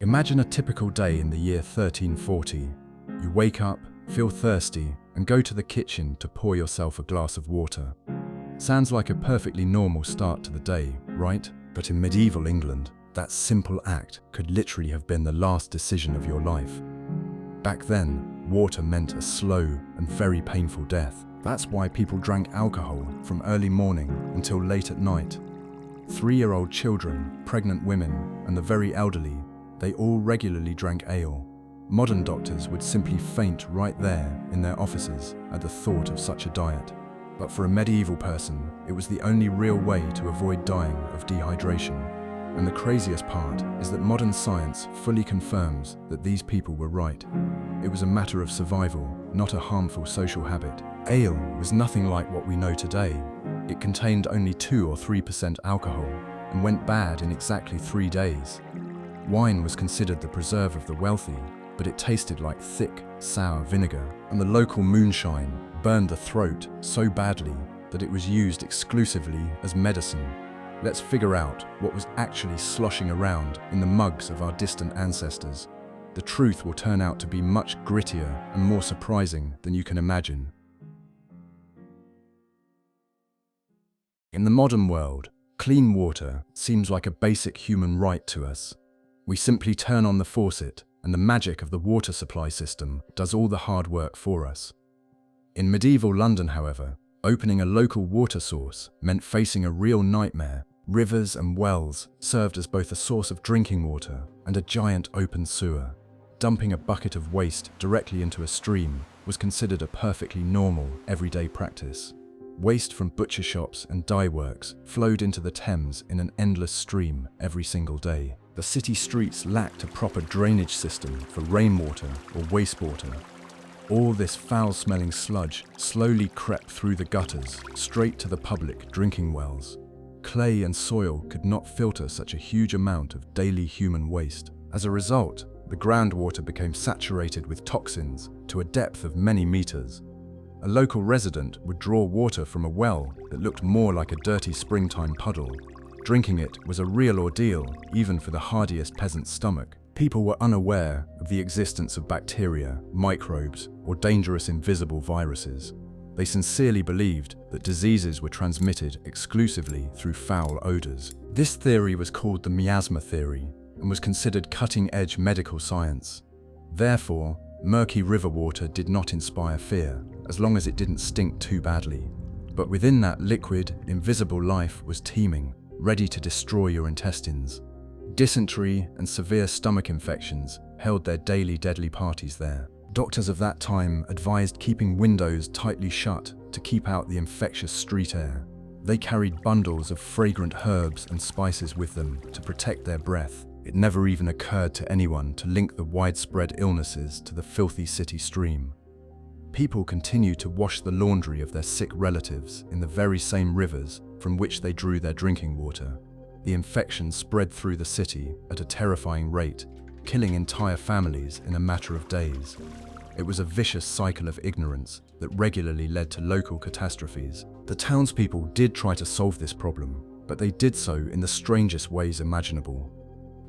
Imagine a typical day in the year 1340. You wake up, feel thirsty, and go to the kitchen to pour yourself a glass of water. Sounds like a perfectly normal start to the day, right? But in medieval England, that simple act could literally have been the last decision of your life. Back then, water meant a slow and very painful death. That's why people drank alcohol from early morning until late at night. 3-year-old children, pregnant women, and the very elderly, they all regularly drank ale. Modern doctors would simply faint right there in their offices at the thought of such a diet. But for a medieval person, it was the only real way to avoid dying of dehydration. And the craziest part is that modern science fully confirms that these people were right. It was a matter of survival, not a harmful social habit. Ale was nothing like what we know today. It contained only 2 or 3% alcohol and went bad in exactly 3 days. Wine was considered the preserve of the wealthy, but it tasted like thick, sour vinegar, and the local moonshine burned the throat so badly that it was used exclusively as medicine. Let's figure out what was actually sloshing around in the mugs of our distant ancestors. The truth will turn out to be much grittier and more surprising than you can imagine. In the modern world, clean water seems like a basic human right to us. We simply turn on the faucet, and the magic of the water supply system does all the hard work for us. In medieval London, however, opening a local water source meant facing a real nightmare. Rivers and wells served as both a source of drinking water and a giant open sewer. Dumping a bucket of waste directly into a stream was considered a perfectly normal, everyday practice. Waste from butcher shops and dye works flowed into the Thames in an endless stream every single day. The city streets lacked a proper drainage system for rainwater or wastewater. All this foul-smelling sludge slowly crept through the gutters, straight to the public drinking wells. Clay and soil could not filter such a huge amount of daily human waste. As a result, the groundwater became saturated with toxins to a depth of many meters. A local resident would draw water from a well that looked more like a dirty springtime puddle. Drinking it was a real ordeal, even for the hardiest peasant's stomach. People were unaware of the existence of bacteria, microbes, or dangerous invisible viruses. They sincerely believed that diseases were transmitted exclusively through foul odors. This theory was called the miasma theory and was considered cutting-edge medical science. Therefore, murky river water did not inspire fear, as long as it didn't stink too badly. But within that liquid, invisible life was teeming, ready to destroy your intestines. Dysentery and severe stomach infections held their daily deadly parties there. Doctors of that time advised keeping windows tightly shut to keep out the infectious street air. They carried bundles of fragrant herbs and spices with them to protect their breath. It never even occurred to anyone to link the widespread illnesses to the filthy city stream. People continued to wash the laundry of their sick relatives in the very same rivers from which they drew their drinking water. The infection spread through the city at a terrifying rate, killing entire families in a matter of days. It was a vicious cycle of ignorance that regularly led to local catastrophes. The townspeople did try to solve this problem, but they did so in the strangest ways imaginable.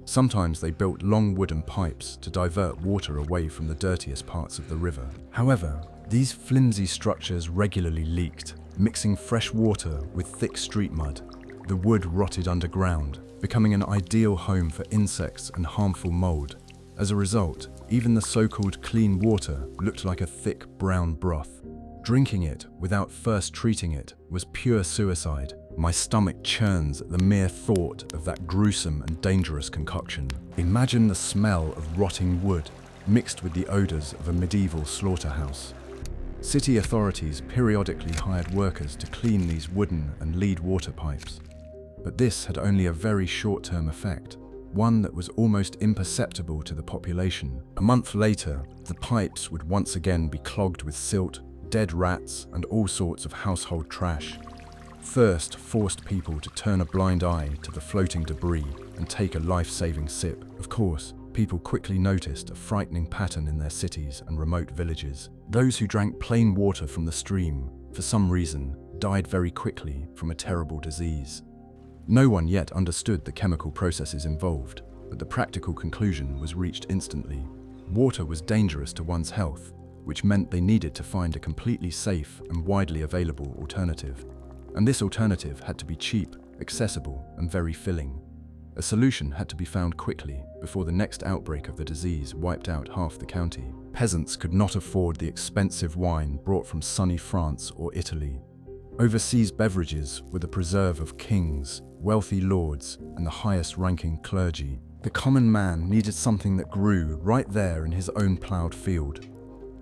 Sometimes they built long wooden pipes to divert water away from the dirtiest parts of the river. However, these flimsy structures regularly leaked, mixing fresh water with thick street mud. The wood rotted underground, becoming an ideal home for insects and harmful mold. As a result, even the so-called clean water looked like a thick brown broth. Drinking it without first treating it was pure suicide. My stomach churns at the mere thought of that gruesome and dangerous concoction. Imagine the smell of rotting wood mixed with the odors of a medieval slaughterhouse. City authorities periodically hired workers to clean these wooden and lead water pipes. But this had only a very short-term effect, one that was almost imperceptible to the population. A month later, the pipes would once again be clogged with silt, dead rats, and all sorts of household trash. Thirst forced people to turn a blind eye to the floating debris and take a life-saving sip. Of course, people quickly noticed a frightening pattern in their cities and remote villages. Those who drank plain water from the stream, for some reason, died very quickly from a terrible disease. No one yet understood the chemical processes involved, but the practical conclusion was reached instantly. Water was dangerous to one's health, which meant they needed to find a completely safe and widely available alternative. And this alternative had to be cheap, accessible, and very filling. A solution had to be found quickly before the next outbreak of the disease wiped out half the county. Peasants could not afford the expensive wine brought from sunny France or Italy. Overseas beverages were the preserve of kings, wealthy lords, and the highest-ranking clergy. The common man needed something that grew right there in his own ploughed field.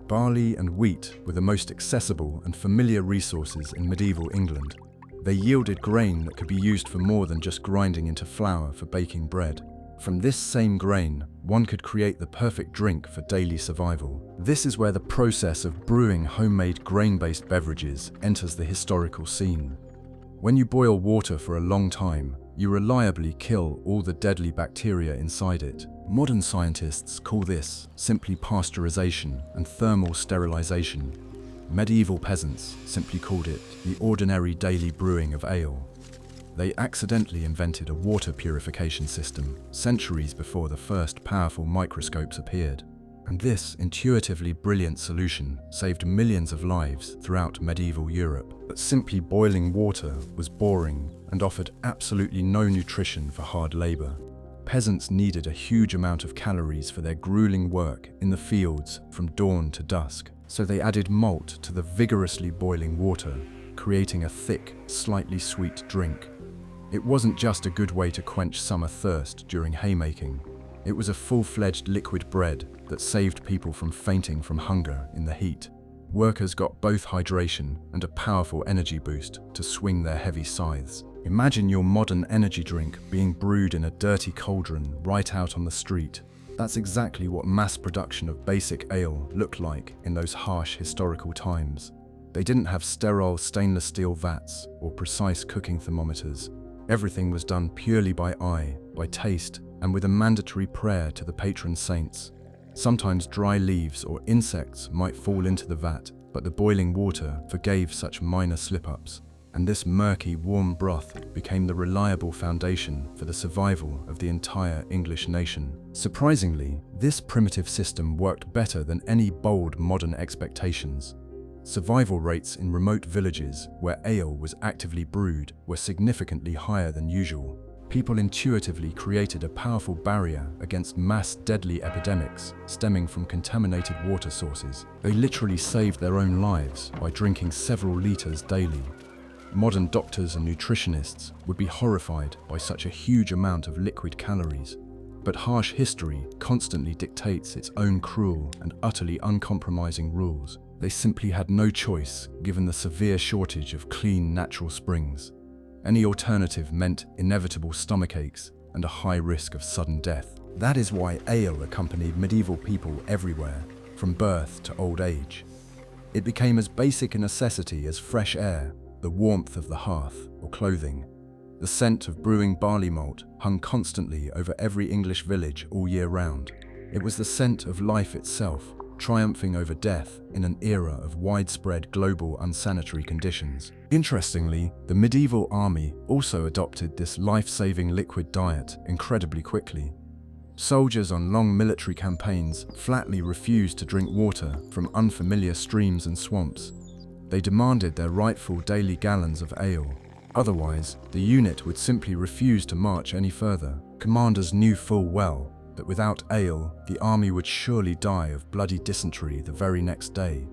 Barley and wheat were the most accessible and familiar resources in medieval England. They yielded grain that could be used for more than just grinding into flour for baking bread. From this same grain, one could create the perfect drink for daily survival. This is where the process of brewing homemade grain-based beverages enters the historical scene. When you boil water for a long time, you reliably kill all the deadly bacteria inside it. Modern scientists call this simply pasteurization and thermal sterilization. Medieval peasants simply called it the ordinary daily brewing of ale. They accidentally invented a water purification system centuries before the first powerful microscopes appeared. And this intuitively brilliant solution saved millions of lives throughout medieval Europe. But simply boiling water was boring and offered absolutely no nutrition for hard labor. Peasants needed a huge amount of calories for their grueling work in the fields from dawn to dusk. So they added malt to the vigorously boiling water, creating a thick, slightly sweet drink. It wasn't just a good way to quench summer thirst during haymaking. It was a full-fledged liquid bread that saved people from fainting from hunger in the heat. Workers got both hydration and a powerful energy boost to swing their heavy scythes. Imagine your modern energy drink being brewed in a dirty cauldron right out on the street. That's exactly what mass production of basic ale looked like in those harsh historical times. They didn't have sterile stainless steel vats or precise cooking thermometers. Everything was done purely by eye, by taste, and with a mandatory prayer to the patron saints. Sometimes dry leaves or insects might fall into the vat, but the boiling water forgave such minor slip-ups. And this murky, warm broth became the reliable foundation for the survival of the entire English nation. Surprisingly, this primitive system worked better than any bold modern expectations. Survival rates in remote villages where ale was actively brewed were significantly higher than usual. People intuitively created a powerful barrier against mass deadly epidemics stemming from contaminated water sources. They literally saved their own lives by drinking several liters daily. Modern doctors and nutritionists would be horrified by such a huge amount of liquid calories. But harsh history constantly dictates its own cruel and utterly uncompromising rules. They simply had no choice given the severe shortage of clean natural springs. Any alternative meant inevitable stomach aches and a high risk of sudden death. That is why ale accompanied medieval people everywhere, from birth to old age. It became as basic a necessity as fresh air, the warmth of the hearth, or clothing. The scent of brewing barley malt hung constantly over every English village all year round. It was the scent of life itself, triumphing over death in an era of widespread global unsanitary conditions. Interestingly, the medieval army also adopted this life-saving liquid diet incredibly quickly. Soldiers on long military campaigns flatly refused to drink water from unfamiliar streams and swamps. They demanded their rightful daily gallons of ale. Otherwise, the unit would simply refuse to march any further. Commanders knew full well that without ale, the army would surely die of bloody dysentery the very next day.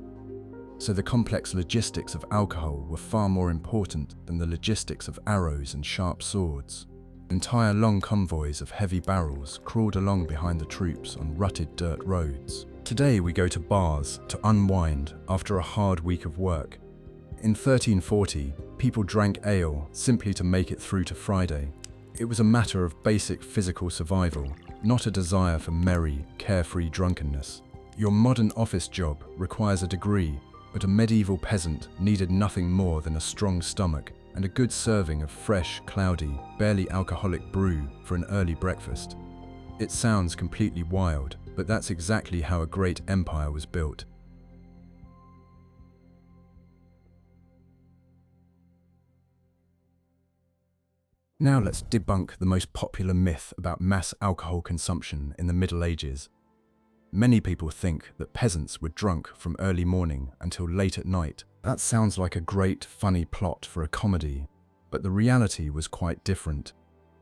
So the complex logistics of alcohol were far more important than the logistics of arrows and sharp swords. Entire long convoys of heavy barrels crawled along behind the troops on rutted dirt roads. Today we go to bars to unwind after a hard week of work. In 1340, people drank ale simply to make it through to Friday. It was a matter of basic physical survival, not a desire for merry, carefree drunkenness. Your modern office job requires a degree, but a medieval peasant needed nothing more than a strong stomach and a good serving of fresh, cloudy, barely alcoholic brew for an early breakfast. It sounds completely wild, but that's exactly how a great empire was built. Now let's debunk the most popular myth about mass alcohol consumption in the Middle Ages. Many people think that peasants were drunk from early morning until late at night. That sounds like a great, funny plot for a comedy, but the reality was quite different.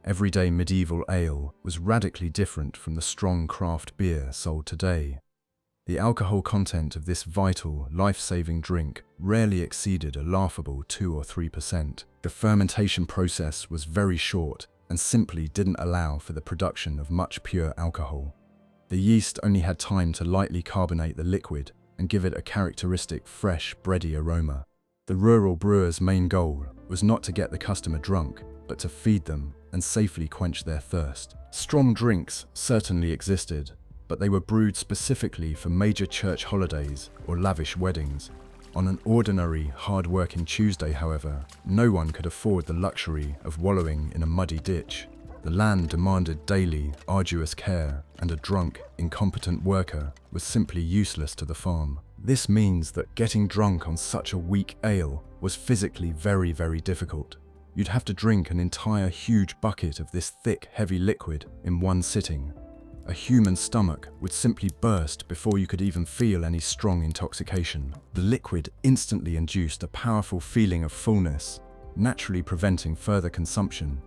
Everyday medieval ale was radically different from the strong craft beer sold today. The alcohol content of this vital, life-saving drink rarely exceeded a laughable 2 or 3%. The fermentation process was very short and simply didn't allow for the production of much pure alcohol. The yeast only had time to lightly carbonate the liquid and give it a characteristic fresh, bready aroma. The rural brewer's main goal was not to get the customer drunk, but to feed them and safely quench their thirst. Strong drinks certainly existed, but they were brewed specifically for major church holidays or lavish weddings. On an ordinary, hard-working Tuesday, however, no one could afford the luxury of wallowing in a muddy ditch. The land demanded daily, arduous care, and a drunk, incompetent worker was simply useless to the farm. This means that getting drunk on such a weak ale was physically very, very difficult. You'd have to drink an entire huge bucket of this thick, heavy liquid in one sitting. A human stomach would simply burst before you could even feel any strong intoxication. The liquid instantly induced a powerful feeling of fullness, naturally preventing further consumption.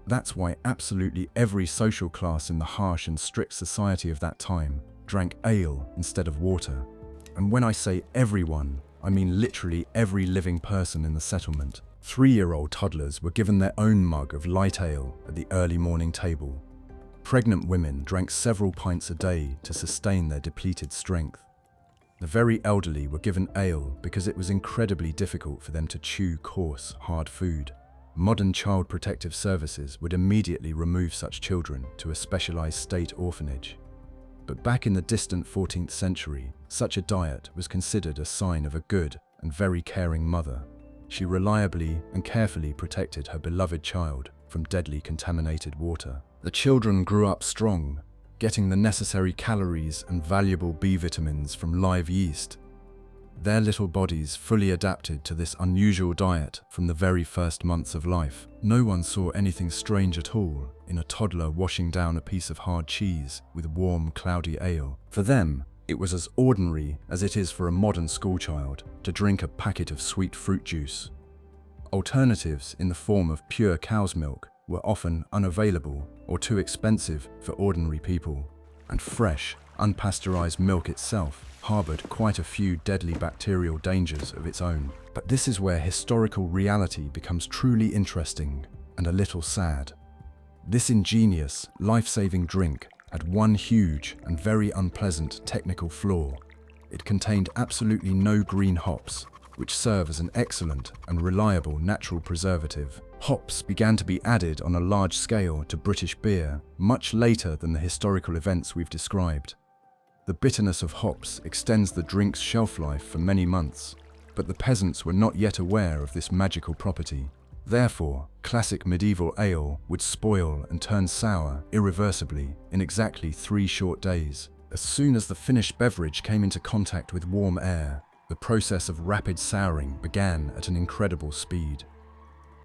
That's why absolutely every social class in the harsh and strict society of that time drank ale instead of water. And when I say everyone, I mean literally every living person in the settlement. 3-year-old toddlers were given their own mug of light ale at the early morning table. Pregnant women drank several pints a day to sustain their depleted strength. The very elderly were given ale because it was incredibly difficult for them to chew coarse, hard food. Modern child protective services would immediately remove such children to a specialized state orphanage. But back in the distant 14th century, such a diet was considered a sign of a good and very caring mother. She reliably and carefully protected her beloved child from deadly contaminated water. The children grew up strong, getting the necessary calories and valuable B vitamins from live yeast. Their little bodies fully adapted to this unusual diet from the very first months of life. No one saw anything strange at all in a toddler washing down a piece of hard cheese with warm, cloudy ale. For them, it was as ordinary as it is for a modern schoolchild to drink a packet of sweet fruit juice. Alternatives in the form of pure cow's milk were often unavailable or too expensive for ordinary people, and fresh, unpasteurized milk itself harbored quite a few deadly bacterial dangers of its own. But this is where historical reality becomes truly interesting and a little sad. This ingenious, life-saving drink had one huge and very unpleasant technical flaw. It contained absolutely no green hops, which serve as an excellent and reliable natural preservative. Hops began to be added on a large scale to British beer much later than the historical events we've described. The bitterness of hops extends the drink's shelf life for many months, but the peasants were not yet aware of this magical property. Therefore, classic medieval ale would spoil and turn sour irreversibly in exactly 3 short days. As soon as the finished beverage came into contact with warm air, the process of rapid souring began at an incredible speed.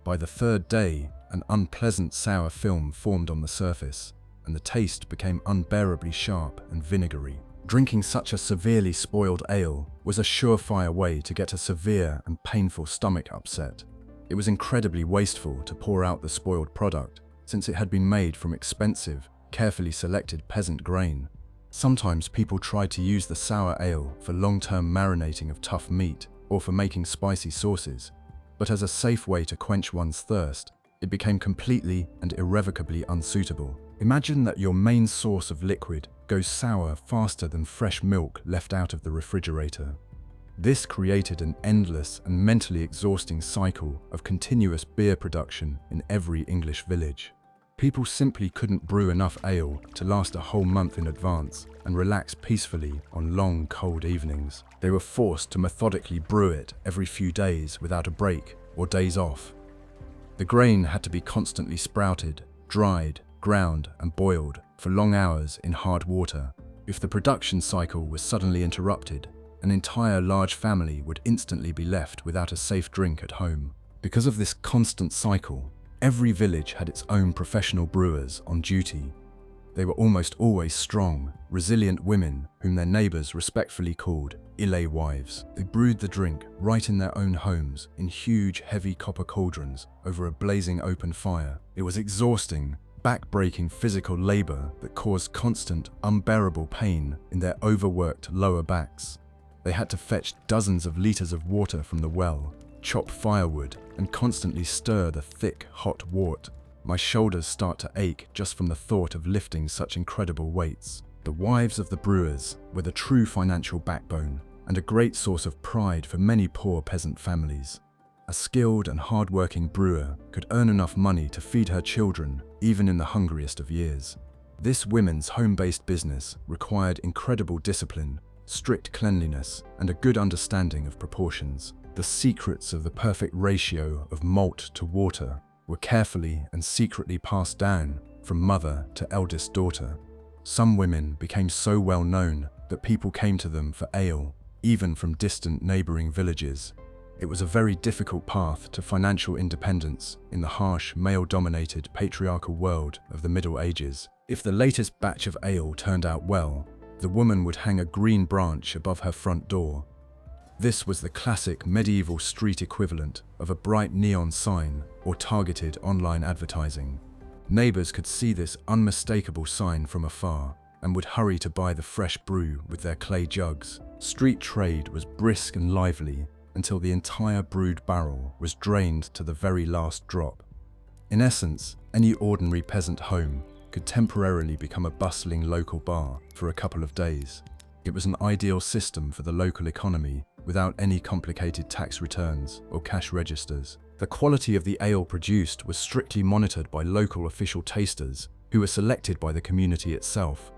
By the 3rd day, an unpleasant sour film formed on the surface, and the taste became unbearably sharp and vinegary. Drinking such a severely spoiled ale was a surefire way to get a severe and painful stomach upset. It was incredibly wasteful to pour out the spoiled product, since it had been made from expensive, carefully selected peasant grain. Sometimes people tried to use the sour ale for long-term marinating of tough meat or for making spicy sauces, but as a safe way to quench one's thirst, it became completely and irrevocably unsuitable. Imagine that your main source of liquid goes sour faster than fresh milk left out of the refrigerator. This created an endless and mentally exhausting cycle of continuous beer production in every English village. People simply couldn't brew enough ale to last a whole month in advance and relax peacefully on long, cold evenings. They were forced to methodically brew it every few days without a break or days off. The grain had to be constantly sprouted, dried, ground, and boiled for long hours in hard water. If the production cycle was suddenly interrupted, an entire large family would instantly be left without a safe drink at home. Because of this constant cycle, Every village had its own professional brewers on duty. They were almost always strong, resilient women whom their neighbors respectfully called Ile wives. They brewed the drink right in their own homes in huge, heavy copper cauldrons over a blazing open fire. It was exhausting, back-breaking physical labor that caused constant, unbearable pain in their overworked lower backs. They had to fetch dozens of liters of water from the well, chop firewood, and constantly stir the thick, hot wort. My shoulders start to ache just from the thought of lifting such incredible weights. The wives of the brewers were the true financial backbone and a great source of pride for many poor peasant families. A skilled and hard-working brewer could earn enough money to feed her children even in the hungriest of years. This women's home-based business required incredible discipline, strict cleanliness, and a good understanding of proportions. The secrets of the perfect ratio of malt to water were carefully and secretly passed down from mother to eldest daughter. Some women became so well known that people came to them for ale, even from distant neighboring villages. It was a very difficult path to financial independence in the harsh, male-dominated, patriarchal world of the Middle Ages. If the latest batch of ale turned out well, the woman would hang a green branch above her front door. This was the classic medieval street equivalent of a bright neon sign or targeted online advertising. Neighbors could see this unmistakable sign from afar and would hurry to buy the fresh brew with their clay jugs. Street trade was brisk and lively until the entire brewed barrel was drained to the very last drop. In essence, any ordinary peasant home could temporarily become a bustling local bar for a couple of days. It was an ideal system for the local economy without any complicated tax returns or cash registers. The quality of the ale produced was strictly monitored by local official tasters who were selected by the community itself.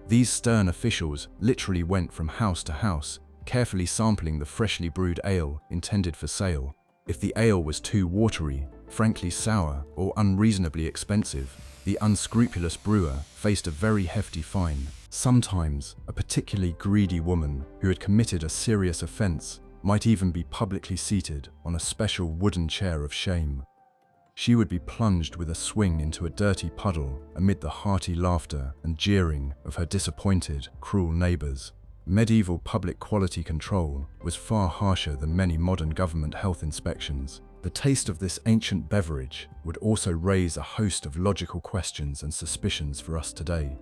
These stern officials literally went from house to house, carefully sampling the freshly brewed ale intended for sale. If the ale was too watery, frankly sour, or unreasonably expensive, the unscrupulous brewer faced a very hefty fine. Sometimes, a particularly greedy woman who had committed a serious offense might even be publicly seated on a special wooden chair of shame. She would be plunged with a swing into a dirty puddle amid the hearty laughter and jeering of her disappointed, cruel neighbors. Medieval public quality control was far harsher than many modern government health inspections. The taste of this ancient beverage would also raise a host of logical questions and suspicions for us today.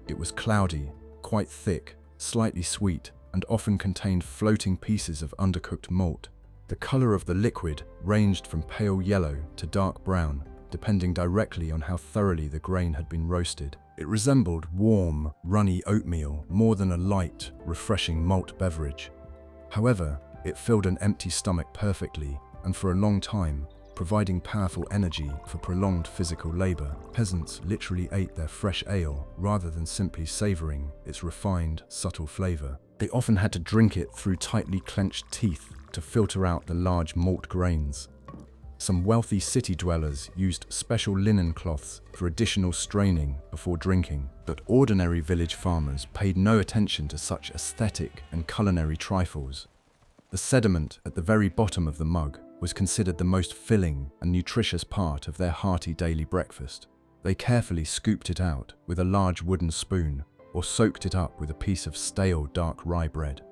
It was cloudy, quite thick, slightly sweet, and often contained floating pieces of undercooked malt. The color of the liquid ranged from pale yellow to dark brown, depending directly on how thoroughly the grain had been roasted. It resembled warm, runny oatmeal more than a light, refreshing malt beverage. However, it filled an empty stomach perfectly, and for a long time, providing powerful energy for prolonged physical labor. Peasants literally ate their fresh ale rather than simply savoring its refined, subtle flavor. They often had to drink it through tightly clenched teeth to filter out the large malt grains. Some wealthy city dwellers used special linen cloths for additional straining before drinking, but ordinary village farmers paid no attention to such aesthetic and culinary trifles. The sediment at the very bottom of the mug was considered the most filling and nutritious part of their hearty daily breakfast. They carefully scooped it out with a large wooden spoon or soaked it up with a piece of stale dark rye bread.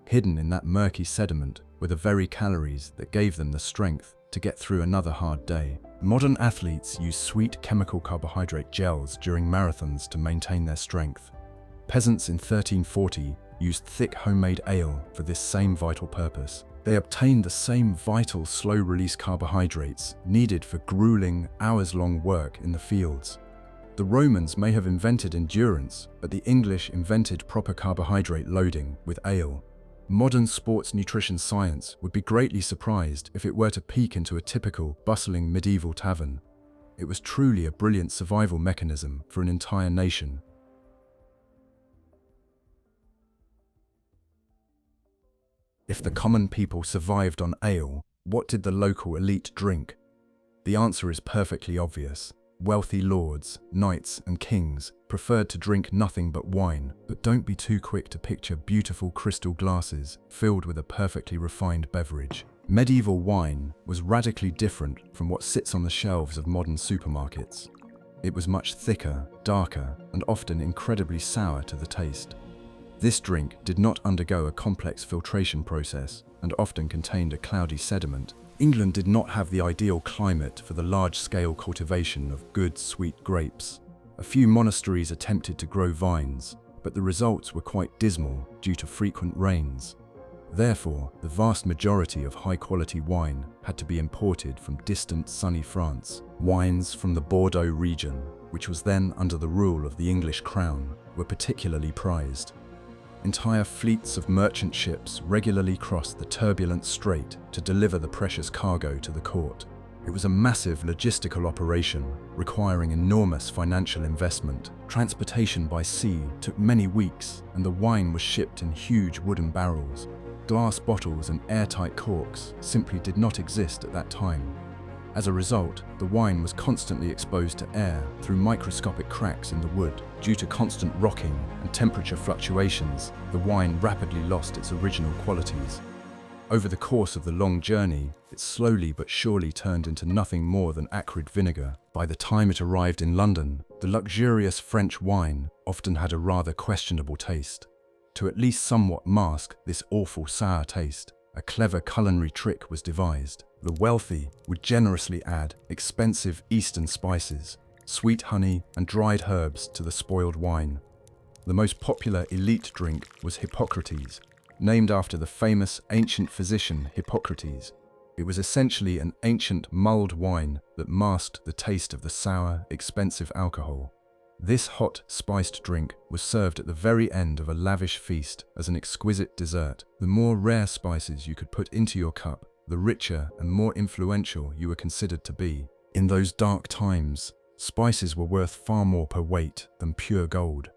Hidden in that murky sediment were the very calories that gave them the strength to get through another hard day. Modern athletes use sweet chemical carbohydrate gels during marathons to maintain their strength. Peasants in 1340 used thick homemade ale for this same vital purpose. They obtained the same vital slow-release carbohydrates needed for grueling, hours-long work in the fields. The Romans may have invented endurance, but the English invented proper carbohydrate loading with ale. Modern sports nutrition science would be greatly surprised if it were to peek into a typical, bustling medieval tavern. It was truly a brilliant survival mechanism for an entire nation. If the common people survived on ale, what did the local elite drink? The answer is perfectly obvious. Wealthy lords, knights, and kings preferred to drink nothing but wine, but don't be too quick to picture beautiful crystal glasses filled with a perfectly refined beverage. Medieval wine was radically different from what sits on the shelves of modern supermarkets. It was much thicker, darker, and often incredibly sour to the taste. This drink did not undergo a complex filtration process and often contained a cloudy sediment. England did not have the ideal climate for the large-scale cultivation of good, sweet grapes. A few monasteries attempted to grow vines, but the results were quite dismal due to frequent rains. Therefore, the vast majority of high-quality wine had to be imported from distant sunny France. Wines from the Bordeaux region, which was then under the rule of the English crown, were particularly prized. Entire fleets of merchant ships regularly crossed the turbulent strait to deliver the precious cargo to the court. It was a massive logistical operation, requiring enormous financial investment. Transportation by sea took many weeks, and the wine was shipped in huge wooden barrels. Glass bottles and airtight corks simply did not exist at that time. As a result, the wine was constantly exposed to air through microscopic cracks in the wood. Due to constant rocking and temperature fluctuations, the wine rapidly lost its original qualities. Over the course of the long journey, it slowly but surely turned into nothing more than acrid vinegar. By the time it arrived in London, the luxurious French wine often had a rather questionable taste. To at least somewhat mask this awful sour taste, a clever culinary trick was devised. The wealthy would generously add expensive Eastern spices, sweet honey, and dried herbs to the spoiled wine. The most popular elite drink was Hippocrates, named after the famous ancient physician Hippocrates. It was essentially an ancient mulled wine that masked the taste of the sour, expensive alcohol. This hot, spiced drink was served at the very end of a lavish feast as an exquisite dessert. The more rare spices you could put into your cup, the richer and more influential you were considered to be. In those dark times, spices were worth far more per weight than pure gold.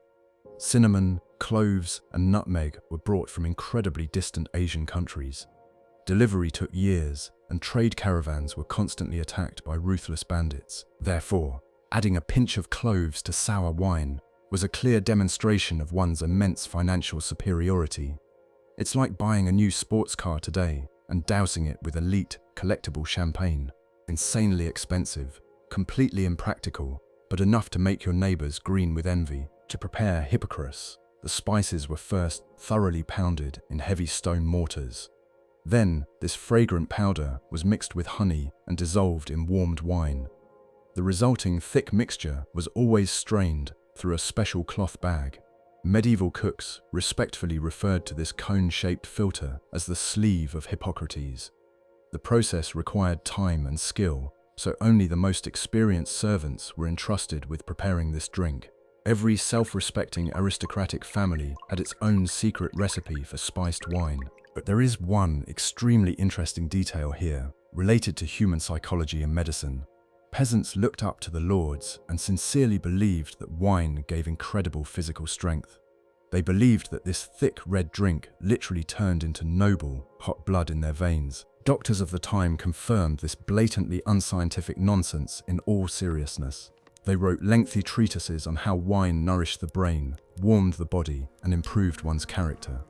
Cinnamon, cloves, and nutmeg were brought from incredibly distant Asian countries. Delivery took years, and trade caravans were constantly attacked by ruthless bandits. Therefore, adding a pinch of cloves to sour wine was a clear demonstration of one's immense financial superiority. It's like buying a new sports car today and dousing it with elite, collectible champagne. Insanely expensive, completely impractical, but enough to make your neighbors green with envy. To prepare Hippocrates, the spices were first thoroughly pounded in heavy stone mortars. Then, this fragrant powder was mixed with honey and dissolved in warmed wine. The resulting thick mixture was always strained through a special cloth bag. Medieval cooks respectfully referred to this cone-shaped filter as the sleeve of Hippocrates. The process required time and skill, so only the most experienced servants were entrusted with preparing this drink. Every self-respecting aristocratic family had its own secret recipe for spiced wine. But there is one extremely interesting detail here, related to human psychology and medicine. Peasants looked up to the lords and sincerely believed that wine gave incredible physical strength. They believed that this thick red drink literally turned into noble, hot blood in their veins. Doctors of the time confirmed this blatantly unscientific nonsense in all seriousness. They wrote lengthy treatises on how wine nourished the brain, warmed the body, and improved one's character.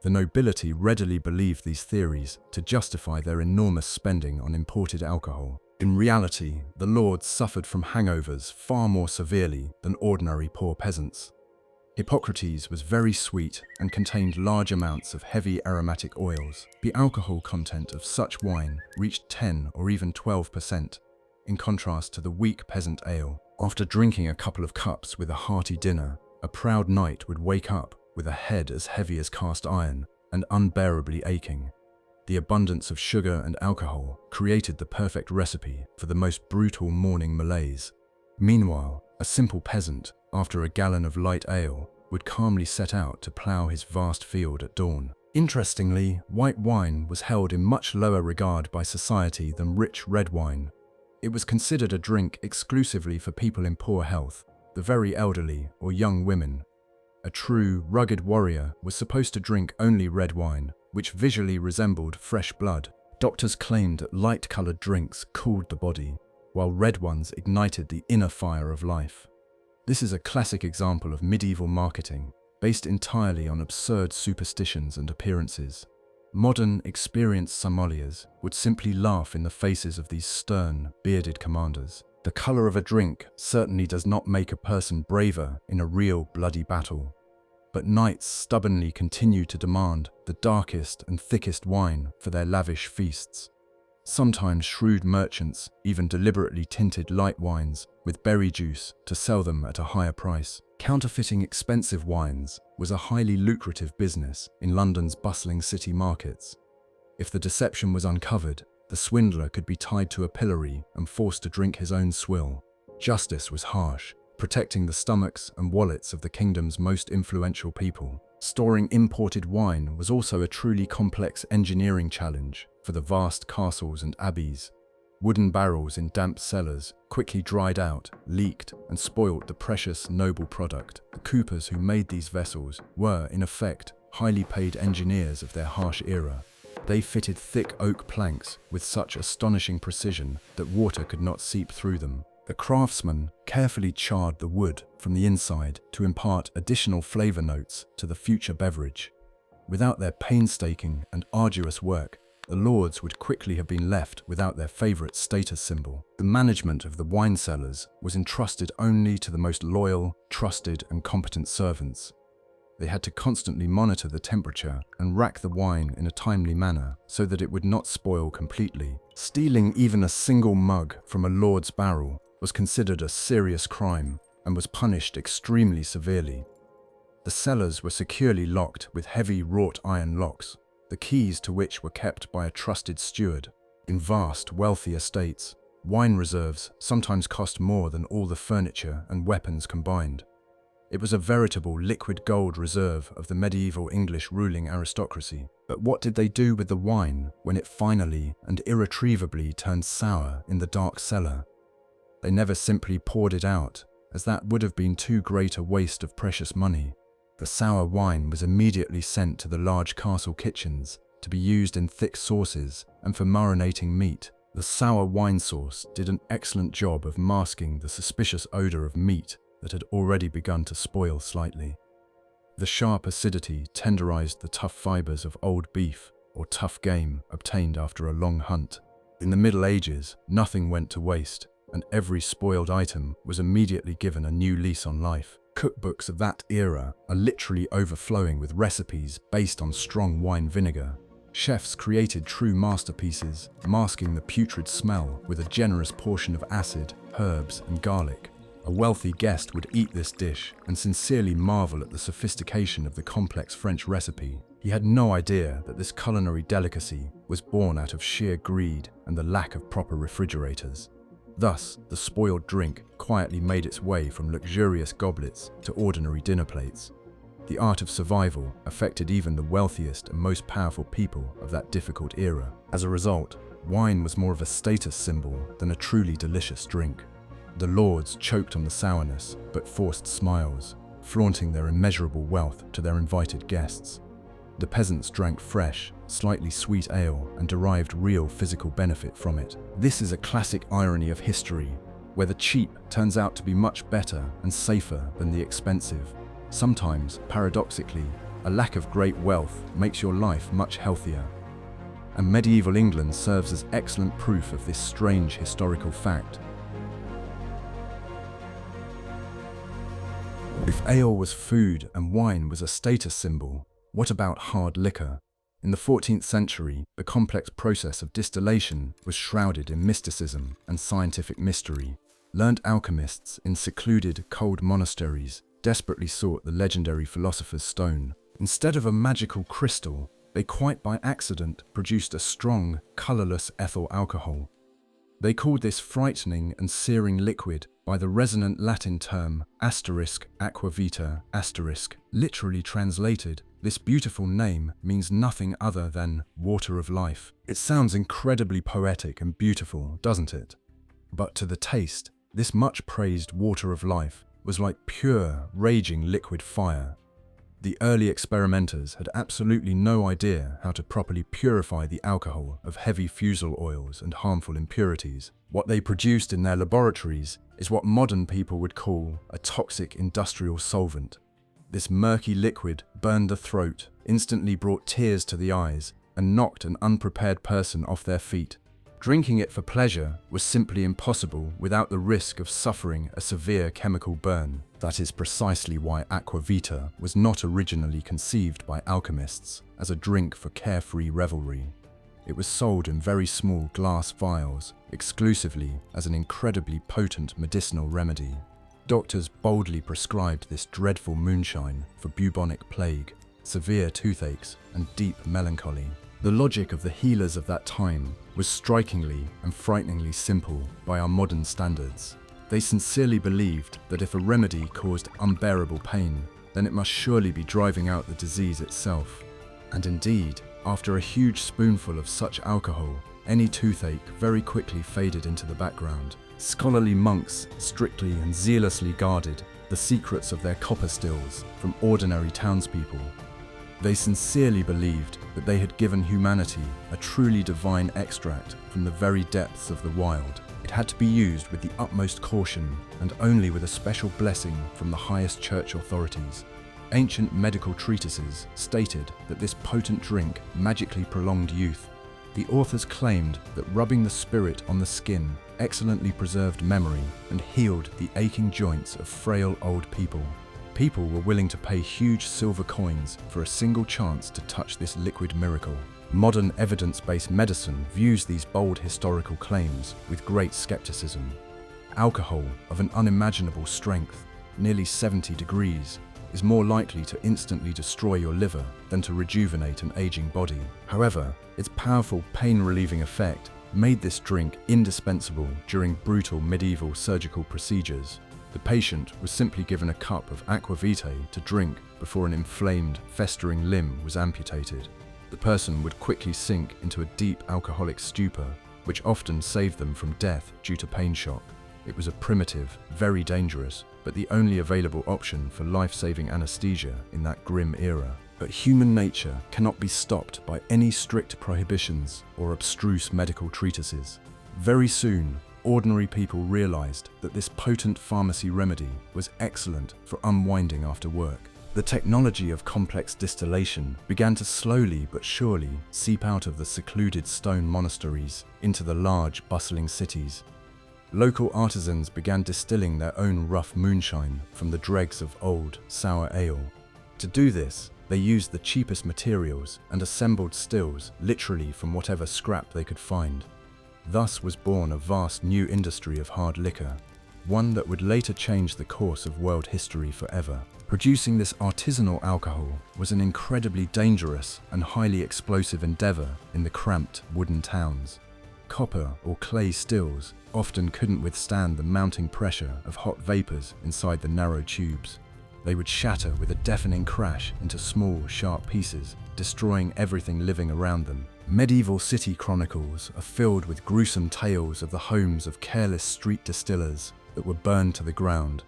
The nobility readily believed these theories to justify their enormous spending on imported alcohol. In reality, the lords suffered from hangovers far more severely than ordinary poor peasants. Hippocrates was very sweet and contained large amounts of heavy aromatic oils. The alcohol content of such wine reached 10 or even 12%, in contrast to the weak peasant ale. After drinking a couple of cups with a hearty dinner, a proud knight would wake up with a head as heavy as cast iron and unbearably aching. The abundance of sugar and alcohol created the perfect recipe for the most brutal morning malaise. Meanwhile, a simple peasant, after a gallon of light ale, would calmly set out to plough his vast field at dawn. Interestingly, white wine was held in much lower regard by society than rich red wine. It was considered a drink exclusively for people in poor health, the very elderly, or young women. A true, rugged warrior was supposed to drink only red wine, which visually resembled fresh blood. Doctors claimed that light-colored drinks cooled the body, while red ones ignited the inner fire of life. This is a classic example of medieval marketing, based entirely on absurd superstitions and appearances. Modern, experienced sommeliers would simply laugh in the faces of these stern, bearded commanders. The color of a drink certainly does not make a person braver in a real bloody battle. But knights stubbornly continue to demand the darkest and thickest wine for their lavish feasts. Sometimes shrewd merchants even deliberately tinted light wines with berry juice to sell them at a higher price. Counterfeiting expensive wines was a highly lucrative business in London's bustling city markets. If the deception was uncovered, the swindler could be tied to a pillory and forced to drink his own swill. Justice was harsh, protecting the stomachs and wallets of the kingdom's most influential people. Storing imported wine was also a truly complex engineering challenge for the vast castles and abbeys. Wooden barrels in damp cellars quickly dried out, leaked, and spoilt the precious, noble product. The coopers who made these vessels were, in effect, highly paid engineers of their harsh era. They fitted thick oak planks with such astonishing precision that water could not seep through them. The craftsmen carefully charred the wood from the inside to impart additional flavor notes to the future beverage. Without their painstaking and arduous work, the lords would quickly have been left without their favorite status symbol. The management of the wine cellars was entrusted only to the most loyal, trusted, and competent servants. They had to constantly monitor the temperature and rack the wine in a timely manner so that it would not spoil completely. Stealing even a single mug from a lord's barrel was considered a serious crime and was punished extremely severely. The cellars were securely locked with heavy wrought iron locks, the keys to which were kept by a trusted steward. In vast, wealthy estates, wine reserves sometimes cost more than all the furniture and weapons combined. It was a veritable liquid gold reserve of the medieval English ruling aristocracy. But what did they do with the wine when it finally and irretrievably turned sour in the dark cellar? They never simply poured it out, as that would have been too great a waste of precious money. The sour wine was immediately sent to the large castle kitchens to be used in thick sauces and for marinating meat. The sour wine sauce did an excellent job of masking the suspicious odor of meat that had already begun to spoil slightly. The sharp acidity tenderized the tough fibers of old beef or tough game obtained after a long hunt. In the Middle Ages, nothing went to waste, and every spoiled item was immediately given a new lease on life. Cookbooks of that era are literally overflowing with recipes based on strong wine vinegar. Chefs created true masterpieces, masking the putrid smell with a generous portion of acid, herbs, and garlic. A wealthy guest would eat this dish and sincerely marvel at the sophistication of the complex French recipe. He had no idea that this culinary delicacy was born out of sheer greed and the lack of proper refrigerators. Thus, the spoiled drink quietly made its way from luxurious goblets to ordinary dinner plates. The art of survival affected even the wealthiest and most powerful people of that difficult era. As a result, wine was more of a status symbol than a truly delicious drink. The lords choked on the sourness, but forced smiles, flaunting their immeasurable wealth to their invited guests. The peasants drank fresh, slightly sweet ale and derived real physical benefit from it. This is a classic irony of history, where the cheap turns out to be much better and safer than the expensive. Sometimes, paradoxically, a lack of great wealth makes your life much healthier. And medieval England serves as excellent proof of this strange historical fact. If ale was food and wine was a status symbol, what about hard liquor? In the 14th century, the complex process of distillation was shrouded in mysticism and scientific mystery. Learned alchemists in secluded, cold monasteries desperately sought the legendary philosopher's stone. Instead of a magical crystal, they quite by accident produced a strong, colorless ethyl alcohol. They called this frightening and searing liquid by the resonant Latin term *aquavita*. Literally translated, this beautiful name means nothing other than water of life. It sounds incredibly poetic and beautiful, doesn't it? But to the taste, this much praised water of life was like pure, raging liquid fire. The early experimenters had absolutely no idea how to properly purify the alcohol of heavy fusel oils and harmful impurities. What they produced in their laboratories is what modern people would call a toxic industrial solvent. This murky liquid burned the throat, instantly brought tears to the eyes, and knocked an unprepared person off their feet. Drinking it for pleasure was simply impossible without the risk of suffering a severe chemical burn. That is precisely why aquavita was not originally conceived by alchemists as a drink for carefree revelry. It was sold in very small glass vials, exclusively as an incredibly potent medicinal remedy. Doctors boldly prescribed this dreadful moonshine for bubonic plague, severe toothaches, and deep melancholy. The logic of the healers of that time was strikingly and frighteningly simple by our modern standards. They sincerely believed that if a remedy caused unbearable pain, then it must surely be driving out the disease itself. And indeed, after a huge spoonful of such alcohol, any toothache very quickly faded into the background. Scholarly monks strictly and zealously guarded the secrets of their copper stills from ordinary townspeople. They sincerely believed that they had given humanity a truly divine extract from the very depths of the wild. It had to be used with the utmost caution and only with a special blessing from the highest church authorities. Ancient medical treatises stated that this potent drink magically prolonged youth. The authors claimed that rubbing the spirit on the skin excellently preserved memory and healed the aching joints of frail old people. People were willing to pay huge silver coins for a single chance to touch this liquid miracle. Modern evidence-based medicine views these bold historical claims with great skepticism. Alcohol of an unimaginable strength, nearly 70 degrees, is more likely to instantly destroy your liver than to rejuvenate an aging body. However, its powerful pain-relieving effect made this drink indispensable during brutal medieval surgical procedures. The patient was simply given a cup of aquavitae to drink before an inflamed, festering limb was amputated. The person would quickly sink into a deep alcoholic stupor, which often saved them from death due to pain shock. It was a primitive, very dangerous, but the only available option for life-saving anesthesia in that grim era. But human nature cannot be stopped by any strict prohibitions or abstruse medical treatises. Very soon, ordinary people realized that this potent pharmacy remedy was excellent for unwinding after work. The technology of complex distillation began to slowly but surely seep out of the secluded stone monasteries into the large, bustling cities. Local artisans began distilling their own rough moonshine from the dregs of old, sour ale. To do this, they used the cheapest materials and assembled stills literally from whatever scrap they could find. Thus was born a vast new industry of hard liquor, one that would later change the course of world history forever. Producing this artisanal alcohol was an incredibly dangerous and highly explosive endeavor in the cramped wooden towns. Copper or clay stills often couldn't withstand the mounting pressure of hot vapors inside the narrow tubes. They would shatter with a deafening crash into small, sharp pieces, destroying everything living around them. Medieval city chronicles are filled with gruesome tales of the homes of careless street distillers that were burned to the ground.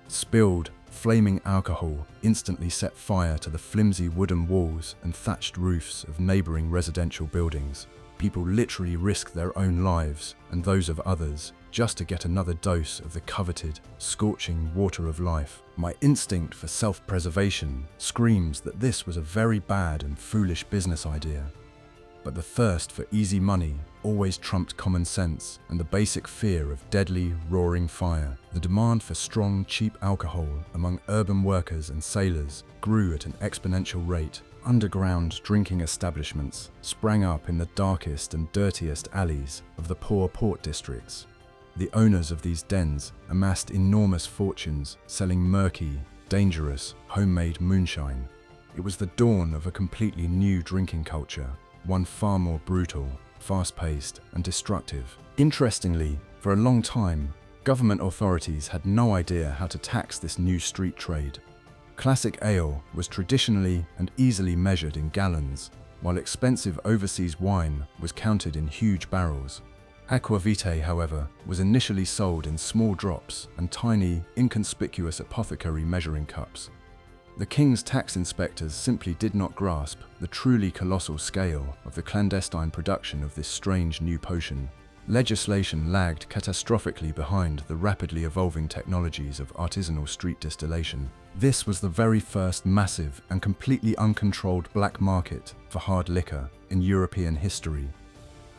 Spilled, flaming alcohol instantly set fire to the flimsy wooden walls and thatched roofs of neighboring residential buildings. People literally risked their own lives and those of others just to get another dose of the coveted, scorching water of life. My instinct for self-preservation screams that this was a very bad and foolish business idea. But the thirst for easy money always trumped common sense and the basic fear of deadly, roaring fire. The demand for strong, cheap alcohol among urban workers and sailors grew at an exponential rate. Underground drinking establishments sprang up in the darkest and dirtiest alleys of the poor port districts. The owners of these dens amassed enormous fortunes selling murky, dangerous, homemade moonshine. It was the dawn of a completely new drinking culture, one far more brutal, fast-paced, and destructive. Interestingly, for a long time, government authorities had no idea how to tax this new street trade. Classic ale was traditionally and easily measured in gallons, while expensive overseas wine was counted in huge barrels. Aquavitae, however, was initially sold in small drops and tiny, inconspicuous apothecary measuring cups. The king's tax inspectors simply did not grasp the truly colossal scale of the clandestine production of this strange new potion. Legislation lagged catastrophically behind the rapidly evolving technologies of artisanal street distillation. This was the very first massive and completely uncontrolled black market for hard liquor in European history.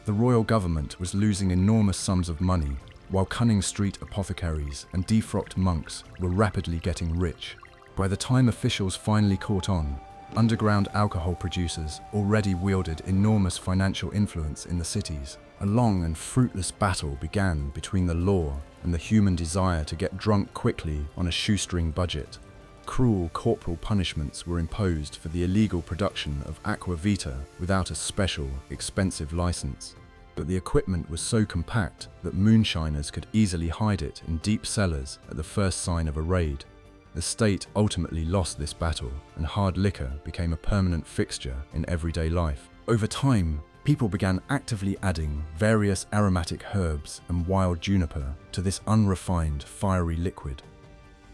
The royal government was losing enormous sums of money, while cunning street apothecaries and defrocked monks were rapidly getting rich. By the time officials finally caught on, underground alcohol producers already wielded enormous financial influence in the cities. A long and fruitless battle began between the law and the human desire to get drunk quickly on a shoestring budget. Cruel corporal punishments were imposed for the illegal production of aqua vita without a special, expensive license. But the equipment was so compact that moonshiners could easily hide it in deep cellars at the first sign of a raid. The state ultimately lost this battle, and hard liquor became a permanent fixture in everyday life. Over time, people began actively adding various aromatic herbs and wild juniper to this unrefined, fiery liquid.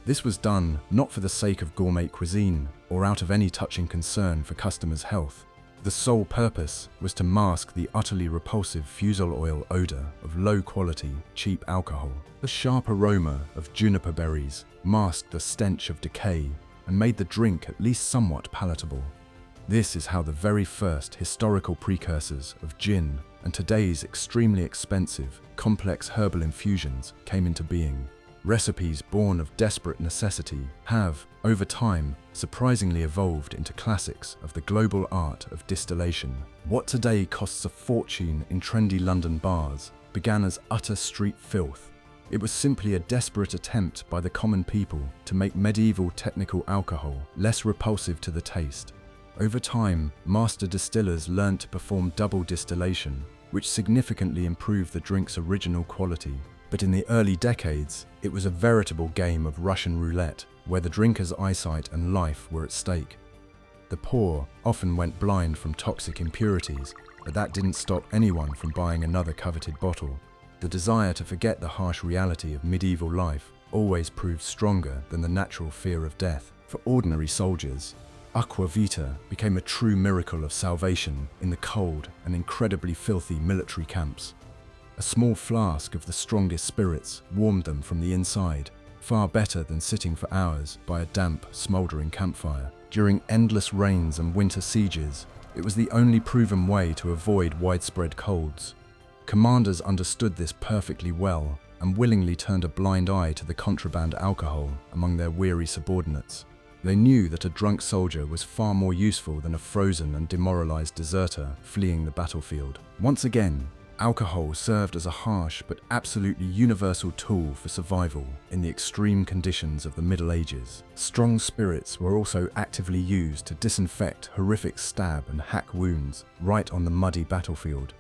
This was done not for the sake of gourmet cuisine or out of any touching concern for customers' health. The sole purpose was to mask the utterly repulsive fusel oil odor of low-quality, cheap alcohol. The sharp aroma of juniper berries masked the stench of decay and made the drink at least somewhat palatable. This is how the very first historical precursors of gin and today's extremely expensive, complex herbal infusions came into being. Recipes born of desperate necessity have, over time, surprisingly evolved into classics of the global art of distillation. What today costs a fortune in trendy London bars began as utter street filth. It was simply a desperate attempt by the common people to make medieval technical alcohol less repulsive to the taste. Over time, master distillers learned to perform double distillation, which significantly improved the drink's original quality. But in the early decades, it was a veritable game of Russian roulette, where the drinker's eyesight and life were at stake. The poor often went blind from toxic impurities, but that didn't stop anyone from buying another coveted bottle. The desire to forget the harsh reality of medieval life always proved stronger than the natural fear of death. For ordinary soldiers, aqua vita became a true miracle of salvation in the cold and incredibly filthy military camps. A small flask of the strongest spirits warmed them from the inside, far better than sitting for hours by a damp, smouldering campfire. During endless rains and winter sieges, it was the only proven way to avoid widespread colds. Commanders understood this perfectly well and willingly turned a blind eye to the contraband alcohol among their weary subordinates. They knew that a drunk soldier was far more useful than a frozen and demoralized deserter fleeing the battlefield. Once again, alcohol served as a harsh but absolutely universal tool for survival in the extreme conditions of the Middle Ages. Strong spirits were also actively used to disinfect horrific stab and hack wounds right on the muddy battlefield.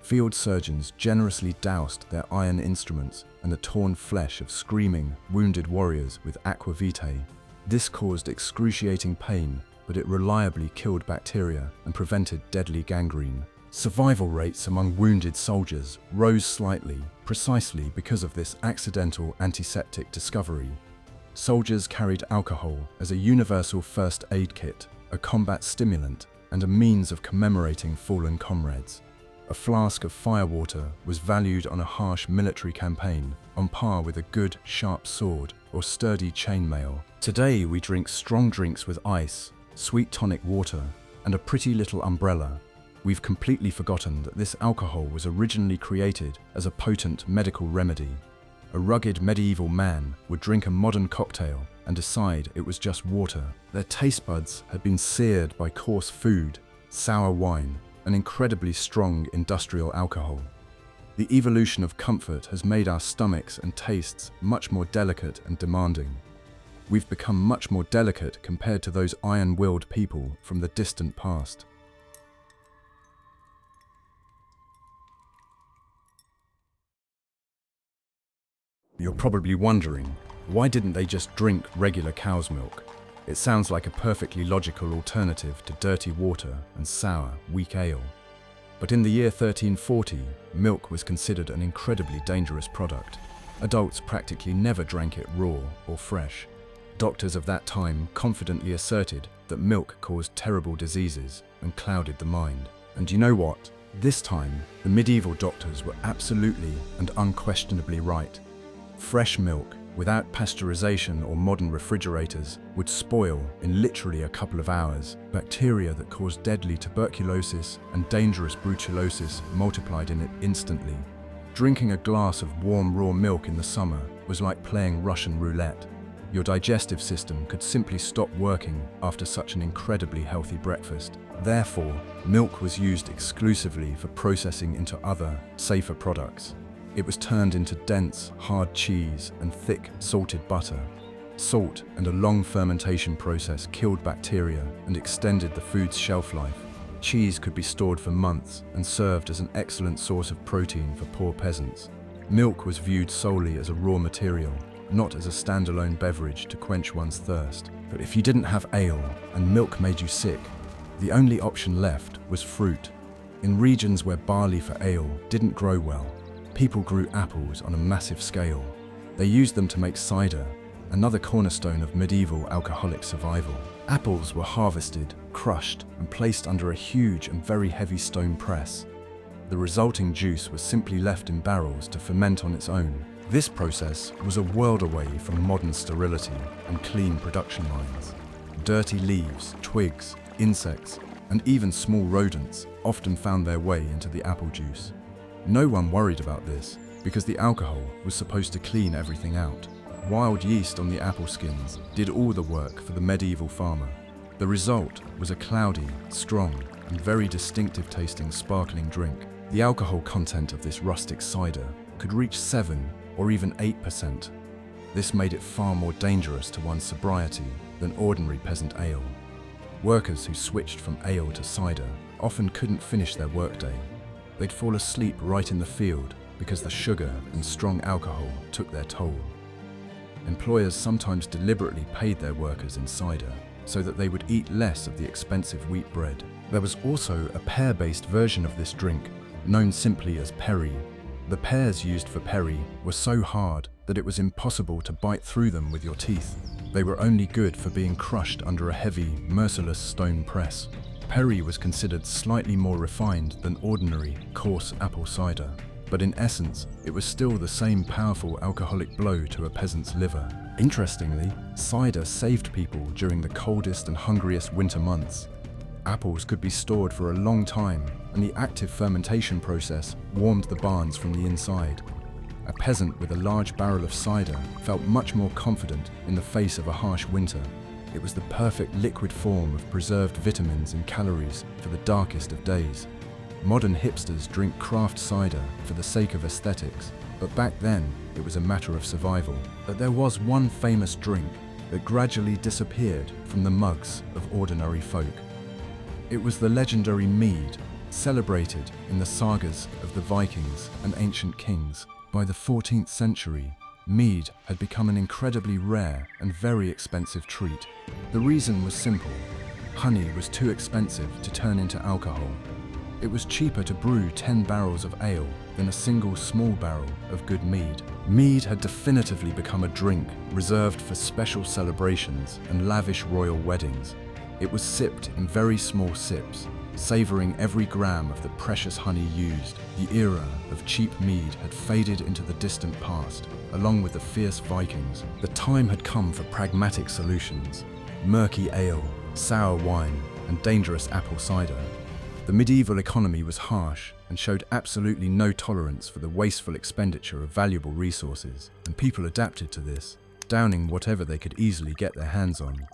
Field surgeons generously doused their iron instruments and the torn flesh of screaming, wounded warriors with aqua vitae. This caused excruciating pain, but it reliably killed bacteria and prevented deadly gangrene. Survival rates among wounded soldiers rose slightly, precisely because of this accidental antiseptic discovery. Soldiers carried alcohol as a universal first aid kit, a combat stimulant, and a means of commemorating fallen comrades. A flask of firewater was valued on a harsh military campaign, on par with a good, sharp sword or sturdy chainmail. Today we drink strong drinks with ice, sweet tonic water, and a pretty little umbrella. We've completely forgotten that this alcohol was originally created as a potent medical remedy. A rugged medieval man would drink a modern cocktail and decide it was just water. Their taste buds had been seared by coarse food, sour wine, and incredibly strong industrial alcohol. The evolution of comfort has made our stomachs and tastes much more delicate and demanding. We've become much more delicate compared to those iron-willed people from the distant past. You're probably wondering, why didn't they just drink regular cow's milk? It sounds like a perfectly logical alternative to dirty water and sour, weak ale. But in the year 1340, milk was considered an incredibly dangerous product. Adults practically never drank it raw or fresh. Doctors of that time confidently asserted that milk caused terrible diseases and clouded the mind. And you know what? This time, the medieval doctors were absolutely and unquestionably right. Fresh milk without pasteurization or modern refrigerators, would spoil in literally a couple of hours. Bacteria that caused deadly tuberculosis and dangerous brucellosis multiplied in it instantly. Drinking a glass of warm raw milk in the summer was like playing Russian roulette. Your digestive system could simply stop working after such an incredibly healthy breakfast. Therefore, milk was used exclusively for processing into other, safer products. It was turned into dense, hard cheese and thick, salted butter. Salt and a long fermentation process killed bacteria and extended the food's shelf life. Cheese could be stored for months and served as an excellent source of protein for poor peasants. Milk was viewed solely as a raw material, not as a standalone beverage to quench one's thirst. But if you didn't have ale and milk made you sick, the only option left was fruit. In regions where barley for ale didn't grow well, people grew apples on a massive scale. They used them to make cider, another cornerstone of medieval alcoholic survival. Apples were harvested, crushed, and placed under a huge and very heavy stone press. The resulting juice was simply left in barrels to ferment on its own. This process was a world away from modern sterility and clean production lines. Dirty leaves, twigs, insects, and even small rodents often found their way into the apple juice. No one worried about this because the alcohol was supposed to clean everything out. Wild yeast on the apple skins did all the work for the medieval farmer. The result was a cloudy, strong, and very distinctive tasting sparkling drink. The alcohol content of this rustic cider could reach 7 or even 8%. This made it far more dangerous to one's sobriety than ordinary peasant ale. Workers who switched from ale to cider often couldn't finish their workday. They'd fall asleep right in the field because the sugar and strong alcohol took their toll. Employers sometimes deliberately paid their workers in cider so that they would eat less of the expensive wheat bread. There was also a pear-based version of this drink, known simply as perry. The pears used for perry were so hard that it was impossible to bite through them with your teeth. They were only good for being crushed under a heavy, merciless stone press. Perry was considered slightly more refined than ordinary, coarse apple cider, but in essence, it was still the same powerful alcoholic blow to a peasant's liver. Interestingly, cider saved people during the coldest and hungriest winter months. Apples could be stored for a long time, and the active fermentation process warmed the barns from the inside. A peasant with a large barrel of cider felt much more confident in the face of a harsh winter. It was the perfect liquid form of preserved vitamins and calories for the darkest of days. Modern hipsters drink craft cider for the sake of aesthetics, but back then it was a matter of survival. But there was one famous drink that gradually disappeared from the mugs of ordinary folk. It was the legendary mead, celebrated in the sagas of the Vikings and ancient kings. By the 14th century, mead had become an incredibly rare and very expensive treat. The reason was simple. Honey was too expensive to turn into alcohol. It was cheaper to brew 10 barrels of ale than a single small barrel of good mead. Mead had definitively become a drink reserved for special celebrations and lavish royal weddings. It was sipped in very small sips, savoring every gram of the precious honey used. The era of cheap mead had faded into the distant past, along with the fierce Vikings. The time had come for pragmatic solutions: murky ale, sour wine, and dangerous apple cider. The medieval economy was harsh and showed absolutely no tolerance for the wasteful expenditure of valuable resources, and people adapted to this, downing whatever they could easily get their hands on.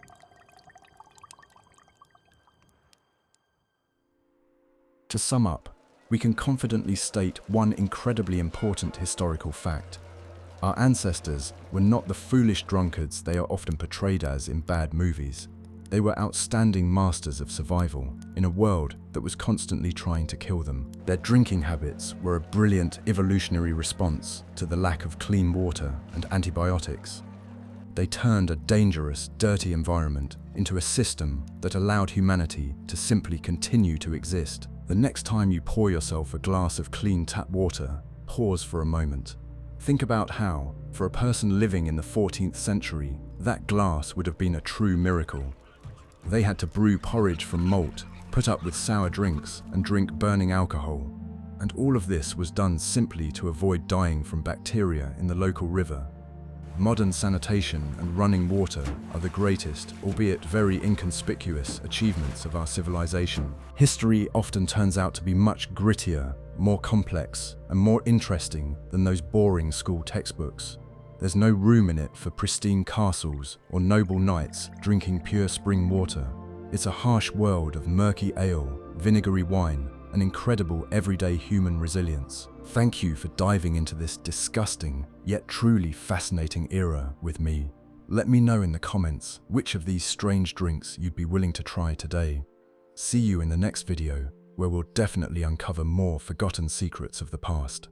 To sum up, we can confidently state one incredibly important historical fact. Our ancestors were not the foolish drunkards they are often portrayed as in bad movies. They were outstanding masters of survival in a world that was constantly trying to kill them. Their drinking habits were a brilliant evolutionary response to the lack of clean water and antibiotics. They turned a dangerous, dirty environment into a system that allowed humanity to simply continue to exist. The next time you pour yourself a glass of clean tap water, pause for a moment. Think about how, for a person living in the 14th century, that glass would have been a true miracle. They had to brew porridge from malt, put up with sour drinks, and drink burning alcohol. And all of this was done simply to avoid dying from bacteria in the local river. Modern sanitation and running water are the greatest, albeit very inconspicuous, achievements of our civilization. History often turns out to be much grittier, more complex, and more interesting than those boring school textbooks. There's no room in it for pristine castles or noble knights drinking pure spring water. It's a harsh world of murky ale, vinegary wine, and incredible everyday human resilience. Thank you for diving into this disgusting, yet truly fascinating era with me. Let me know in the comments which of these strange drinks you'd be willing to try today. See you in the next video, where we'll definitely uncover more forgotten secrets of the past.